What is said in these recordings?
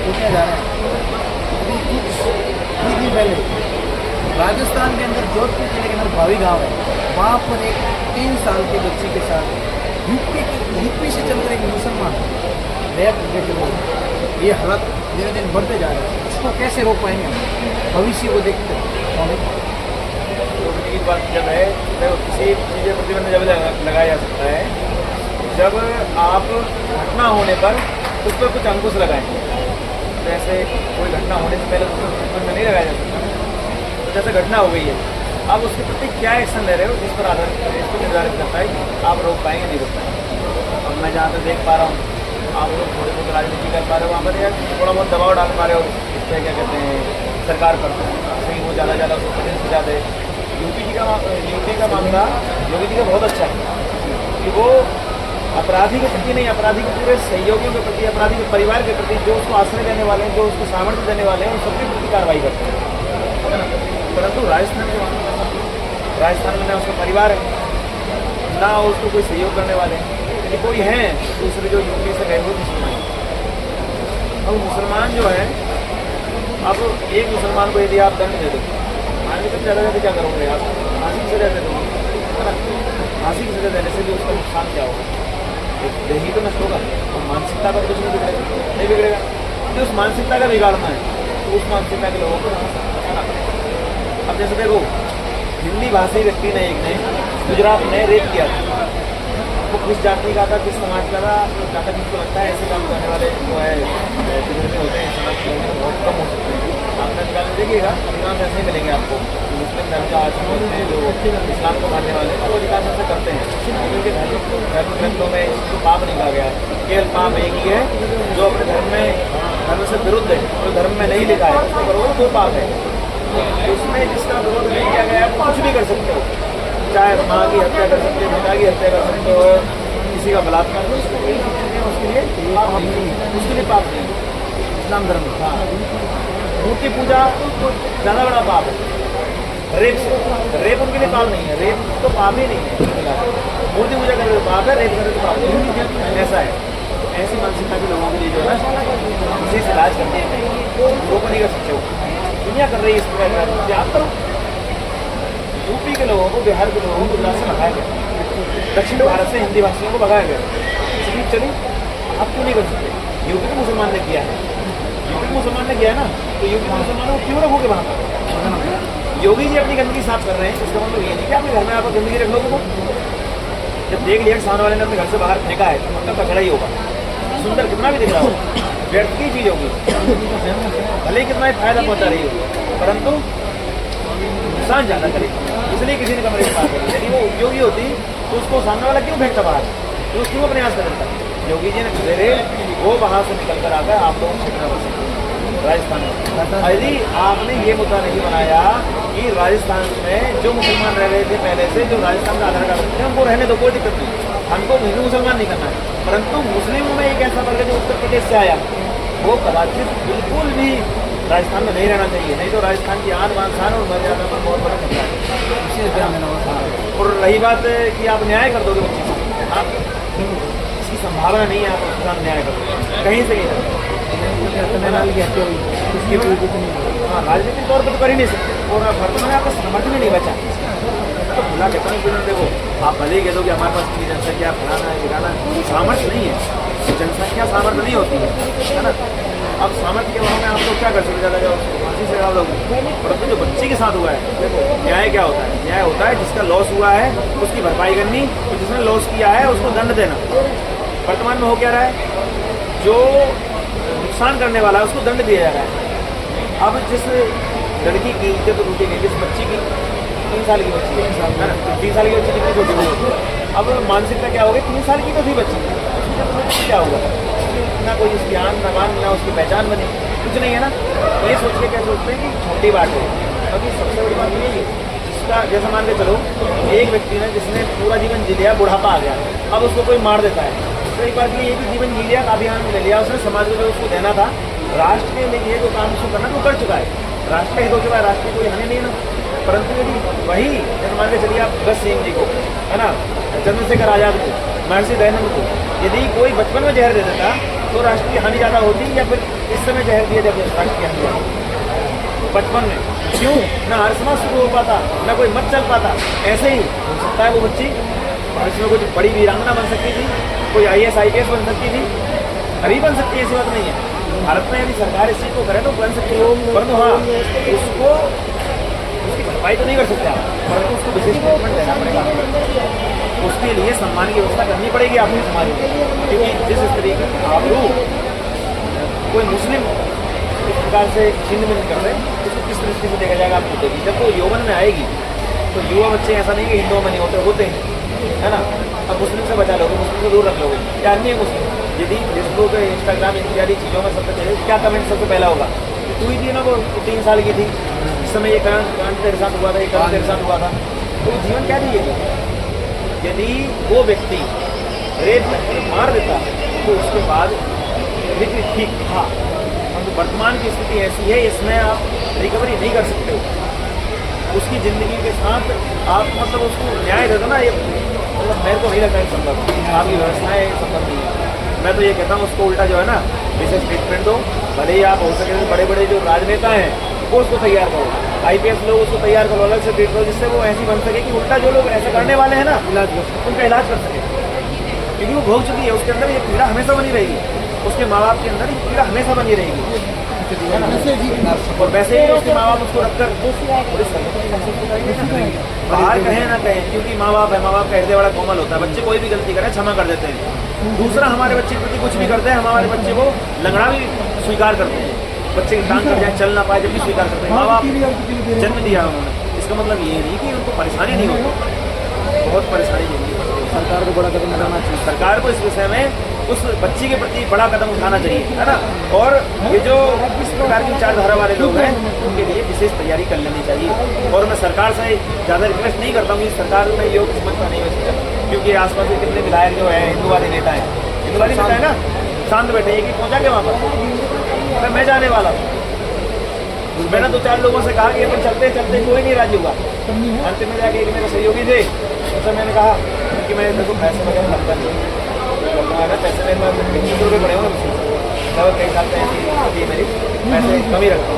पूछने जा रहे हैं। अभी कुछ ही दिन पहले राजस्थान के अंदर जोधपुर जिले के अंदर भावी गांव है, वहाँ पर एक 3 साल के बच्ची के साथ यूपी से चलकर एक मुसलमान रेप करके चले गए। ये हालत दिन दिन बढ़ते जा रहे हैं, इसको कैसे रोक पाएंगे हम भविष्य को देखते हैं? रोकने की बात जब है तो किसी चीज़ पर प्रतिबंध जब लगाया जा सकता है जब आप घटना होने पर उस पर कुछ अंकुश लगाएं। जैसे कोई घटना होने से पहले उस पर प्रतिबंध नहीं लगाया जा सकता। तो जैसे घटना हो गई है, आप उसके प्रति क्या एक्शन ले रहे हो इस पर आधारित इसको निर्धारित करता है कि आप रोक पाएंगे नहीं रोक पाएंगे। और मैं जहाँ तक देख पा रहा हूँ आप लोग थोड़े बहुत राजनीति कर पा रहे हो, वहाँ पर यार थोड़ा बहुत दबाव डाल पा रहे हो इस पर क्या कहते हैं सरकार पर, सही वो ज़्यादा उसको कठिन सजा दे। यूपी का मामला योगी जी का बहुत अच्छा है कि वो अपराधी के प्रति नहीं, अपराधी के पूरे सहयोगियों के प्रति, अपराधी के परिवार के प्रति, जो उसको आश्रय देने वाले हैं, जो उसको सामर्थ्य देने वाले हैं, उन सबके प्रति कार्रवाई करते हैं। परंतु राजस्थान में ना उसका परिवार है, ना उसको कोई सहयोग करने वाले हैं, यदि कोई है दूसरे जो यूपी से गए वो मुसलमान। अब मुसलमान जो है, अब एक मुसलमान को यदि आप दंड दे दो, आगे तक ज़्यादा ज़्यादा क्या करोगे आप? फांसी की सजा दे दोगे, है ना? फांसी की सजा देने से भी उसका नुकसान क्या होगा? एक देही तो नष्ट होगा और मानसिकता पर कुछ नहीं बिगड़ेगा। तो उस मानसिकता का बिगाड़ना है तो उस मानसिकता के लोगों को, है ना? अब जैसे देखो, हिंदी भाषी व्यक्ति ने एक ने गुजरात में रेप किया था। वो किस जाति का था, किस समाज का था, जहाँ तक मुझको लगता है ऐसे काम करने वाले जो है बुजुर्ग होते हैं समाज के होंगे बहुत कम हो सकते हैं। आपका निकाल देखिएगा, अधिकांश ऐसे ही मिलेंगे आपको। मुस्लिम धर्म का आचरण होते हैं जो इस्लाम को मानने वाले हैं, वो अधिकांश ऐसा करते हैं। उनके धर्म ग्रंथों में इसको पाप नहीं कहा गया है। केवल पाप एक ही है जो अपने धर्म से विरुद्ध है, जो धर्म में नहीं लिखा है उसको करोगे तो पाप है। उसमें जिसका विरोध नहीं किया गया है कुछ भी कर सकते हो, चाहे माँ की हत्या कर सकते हो, पिता की हत्या कर सकते हो, किसी का बलात्कार कर सकते हो, उसके लिए पाप नहीं। इस्लाम धर्म, हाँ, मूर्ति पूजा ज़्यादा बड़ा पाप है रेप उनके लिए पाप नहीं है। रेप तो पाप ही नहीं है। मूर्ति पूजा करे तो पाप है, रेप करे तो पाप नहीं, ऐसा है। तो ऐसी मानसिकता के लोगों के लिए जो है विशेष इलाज करते हैं, वो नहीं कर सकते हो। दुनिया कर रही है इस प्रकार का, आप करो। यूपी के लोगों को, बिहार के लोगों को गुजरात से भगाया गया, दक्षिण भारत से हिंदी भाषियों को भगाया गया। इसलिए चलिए आप क्यों नहीं कर सकते? यूपी के मुसलमान ने किया है, यूपी के मुसलमान ने किया है ना, तो यूपी के मुसलमानों को क्यों रखोगे वहाँ पर? योगी जी अपनी गंदगी साफ कर रहे हैं, इसका मतलब ये नहीं कि आपके घर में आप गंदगी रख लोगे। जब देख लिया सामने वाले ने अपने घर से बाहर फेंका है तो मतलब पकड़ा ही होगा, सुंदर कितना भी दिख रहा होगा, व्यर्थ की चीज़ होगी, भले ही कितना ही फायदा पहुँचा रही होगी, परंतु नुकसान ज़्यादा करेगी। इसलिए किसी ने कमरे की बात करी। यदि वो उपयोगी होती तो उसको सामने वाला क्यों फेंकता बाहर, तो उसको क्यों प्रयास करता? योगी जी ने सवेरे वो वहाँ से निकल कर आकर आप लोगों से राजस्थान में, यदि आपने ये मुद्दा नहीं बनाया कि राजस्थान में जो मुसलमान रह रहे थे पहले से, जो राजस्थान का आधार कार्ड रखते हैं, उनको रहने दो, कोई दिक्कत नहीं, हमको हिंदू मुसलमान नहीं करना है। परंतु मुस्लिमों में एक ऐसा वर्ग जो उत्तर प्रदेश से आया, वो कदाचित बिल्कुल भी राजस्थान में नहीं रहना चाहिए, नहीं तो राजस्थान की आन बान शान और मर्यादा पर बहुत बड़ा खतरा है। विशेष ध्यान देना। और रही बात कि आप न्याय कर दोगे उस चीज़ को, आप इसकी संभावना नहीं है, आप उसके साथ न्याय कर दोगे कहीं से कहीं। हाँ, राजनीतिक तौर पर तो कर ही नहीं सकते, और वर्तमान में आपका समर्थन ही नहीं बचा। तो खुला कहता हूँ, देखो आप भले ही कह दो कि हमारे पास इतनी जनसंख्या फलाना गिराना, सामर्थ्य नहीं है, जनसंख्या सामर्थ्य नहीं होती है ना। अब सामर्थ्य के बारे में आप लोग क्या कर सकते, ज़्यादा फांसी से आप लोग, परंतु जो बच्चे के साथ हुआ है, देखो न्याय क्या होता है? न्याय होता है जिसका लॉस हुआ है उसकी भरपाई करनी, तो जिसने लॉस किया है उसको दंड देना। वर्तमान में हो क्या रहा है, जो नुकसान करने वाला है उसको दंड दिया जा रहा है। अब जिस लड़की की इज्जत टूटी गई, जिस बच्ची की 3 साल की बच्ची, 3 साल है ना, 3 साल की बच्ची कितनी छोटी होगी, अब मानसिकता क्या होगी, 3 साल की तो थी बच्ची, क्या होगा, ना कोई उसकी आन ना मान, ना उसकी पहचान बनी, कुछ नहीं है ना। तो ये सोच के क्या सोचते हैं कि छोटी बात है। अभी सबसे बड़ी बात ये है जिसका, जैसा मान के चलो एक व्यक्ति ने जिसने पूरा जीवन जी लिया, बुढ़ापा आ गया, अब उसको कोई मार देता है, तो एक बात ये भी जीवन जी लिया, काफी आनंद ले लिया उसने, समाज को जो उसको देना था, राष्ट्र के लिए जो काम उसको करना वो कर चुका है, राष्ट्र का हित हो चुका है, राष्ट्र की कोई हानि नहीं है ना। परंतु यदि वही जैसे मान के चलिए आप भगत सिंह जी को, है ना, चंद्रशेखर आज़ाद को, महर्षि दयानंद को, यदि कोई बचपन में जहर दे देता तो राष्ट्र की हानि ज़्यादा होती या फिर इस समय जहर दिया जब राष्ट्र की हानि ज़्यादा? बचपन में क्यों ना हर समाज शुरू हो पाता, ना कोई मत चल पाता, ऐसे ही हो सकता है वो बच्ची भविष्य में कुछ बड़ी वीरांगना बन सकती थी, कोई IAS IPS बन सकती थी, अभी बन सकती है, ऐसी बात नहीं है। भारत में यदि सरकार इस चीज़ को करे तो बन सकती है, परंतु हाँ उसको उसकी भरपाई तो नहीं कर सकते आप, परंतु उसको विशेष ट्रीटमेंट देना पड़ेगा, उसके लिए सम्मान की व्यवस्था करनी पड़ेगी आपको समाज में, क्योंकि जिस स्त्री की आबरू कोई मुस्लिम इस प्रकार से छिन्न भिन्न कर रहे उसको किस दृष्टि से देखा जाएगा, आपको देखिए जब वो यौवन में आएगी तो युवा बच्चे ऐसा नहीं कि हिंदुओं में नहीं होते हैं, है ना। अब मुस्लिम से बचा लोगे, मुस्लिम से दूर रख लोगे, या अन्य मुस्लिम यदि फेसबुक इंस्टाग्राम इत्यादि चीज़ों में सबसे पहले क्या कमेंट सबसे पहला होगा, तू ही थी ना वो 3 साल की थी, इस समय ये कांड तेरे साथ हुआ था, ये कांड तेरे साथ हुआ था, तो जीवन क्या दिएगी? यदि वो व्यक्ति रेप मार देता तो उसके बाद ठीक था, परंतु वर्तमान की स्थिति ऐसी है इसमें आप रिकवरी नहीं कर सकते हो। उसकी ज़िंदगी के साथ आप मतलब उसको न्याय दे दो ना, ये मतलब मेरे को नहीं लगता है संभव, आपकी व्यवस्थाएँ संभव नहीं है। मैं तो ये कहता हूँ उसको उल्टा जो है ना विशेष ट्रीटमेंट दो, भले ही आप हो सके तो बड़े बड़े जो राजनेता हैं वो उसको तैयार करो, IPS लोग उसको तैयार करो, अलग से ट्रीट करो, जिससे वो ऐसी बन सके कि उल्टा जो लोग ऐसा करने वाले हैं ना इलाज कर सकते उनका इलाज कर सके, क्योंकि वो भोग चुकी है, उसके अंदर ये पीड़ा हमेशा बनी रहेगी, उसके माँ बाप के अंदर ये पीड़ा हमेशा बनी रहेगी, है ना। और वैसे ही उसके माँ बाप उसको रखकर बाहर कहें ना कहें, क्योंकि माँ बाप है, माँ बाप का हृदय बड़ा कोमल होता है, बच्चे कोई भी गलती करे क्षमा कर देते हैं। दूसरा हमारे बच्चे के प्रति कुछ भी करते हैं, हमारे बच्चे को लंगड़ा भी स्वीकार करते हैं, बच्चे की टांग कर जाए चल ना पाए जब भी स्वीकार करते हैं, माँ बाप जन्म दिया उन्होंने, इसका मतलब ये नहीं कि उनको परेशानी नहीं होती, बहुत परेशानी होती है। सरकार को बड़ा कदम उठाना चाहिए, सरकार को इस विषय में उस बच्ची के प्रति बड़ा कदम उठाना चाहिए, है ना। और ये जो इस प्रकार की विचारधारा वाले लोग हैं उनके लिए विशेष तैयारी कर लेनी चाहिए। और मैं सरकार से ज़्यादा रिक्वेस्ट नहीं करता हूँ कि सरकार में योग समझता नहीं वैसे, क्योंकि आसपास के कितने विधायक जो है हिंदुवादी नेता हैं, हिंदुवादी नेता है ना, शांत बैठे कि पहुँचा के वहाँ पर मैं जाने वाला हूँ। मैंने 2-4 लोगों से कहा कि अपन चलते चलते कोई नहीं राजी हुआ, अंत में जाके एक मेरे सहयोगी थे, उनसे मैंने कहा कि मैं देखो पैसे वगैरह लगता नहीं है, पैसे मेरे पास 25 रुपये पड़े होंगे, लगभग कई साल पैसे मेरी पैसे कम ही रखता हूँ,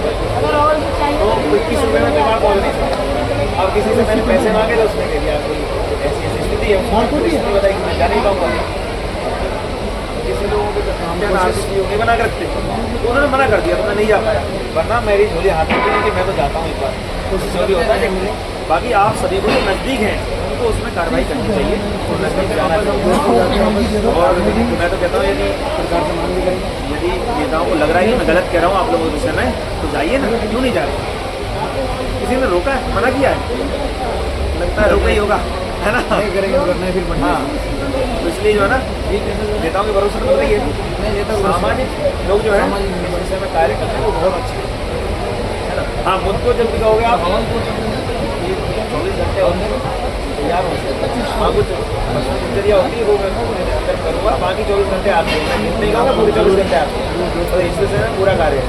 तो 21 रुपये में दिमाग पहुँच नहीं सकता। अब किसी से मैंने पैसे मांगे तो उसने कह दिया कोई ऐसी ऐसी स्थिति है, उसने बताई कि मैं जा नहीं पाऊँगा, किसी लोगों को आर्थिक योगी बना कर रखते, तो उन्होंने मना कर दिया, तो मैं नहीं जा पाया, वरना मेरी झोली हाथ में कि मैं तो जाता हूँ एक बार, तो जो भी होता है। बाकी आप सभी को जो नज़दीक हैं उनको उसमें कार्रवाई करनी चाहिए और नज़दीक जाना चाहिए। और मैं तो कहता हूँ यदि सरकार से मांग करें, यदि नेताओं को लग रहा है कि मैं गलत कह रहा हूँ आप लोगों के विषय में, तो जाइए ना, क्यों नहीं जा रहे? किसी ने रोका है, मना किया है, लगता है रोका ही होगा, है ना, नहीं करेंगे करना है फिर बढ़िया। तो इसलिए जो है ना नेताओं के भरोसे तो रही है, सामाजिक लोग जो है इस विषय में कार्य करते हैं वो बहुत अच्छे है ना। हाँ, मुझको जब भी कहोगे आप 24 घंटे होते हैं तैयार हो सकते, हाँ कुछ दिनचर्या होती है वो मैं करूँगा, बाकी 24 घंटे आते हैं, नहीं कहूँगा पूरे 24 घंटे आते हैं, तो इस विषय में पूरा कार्य है।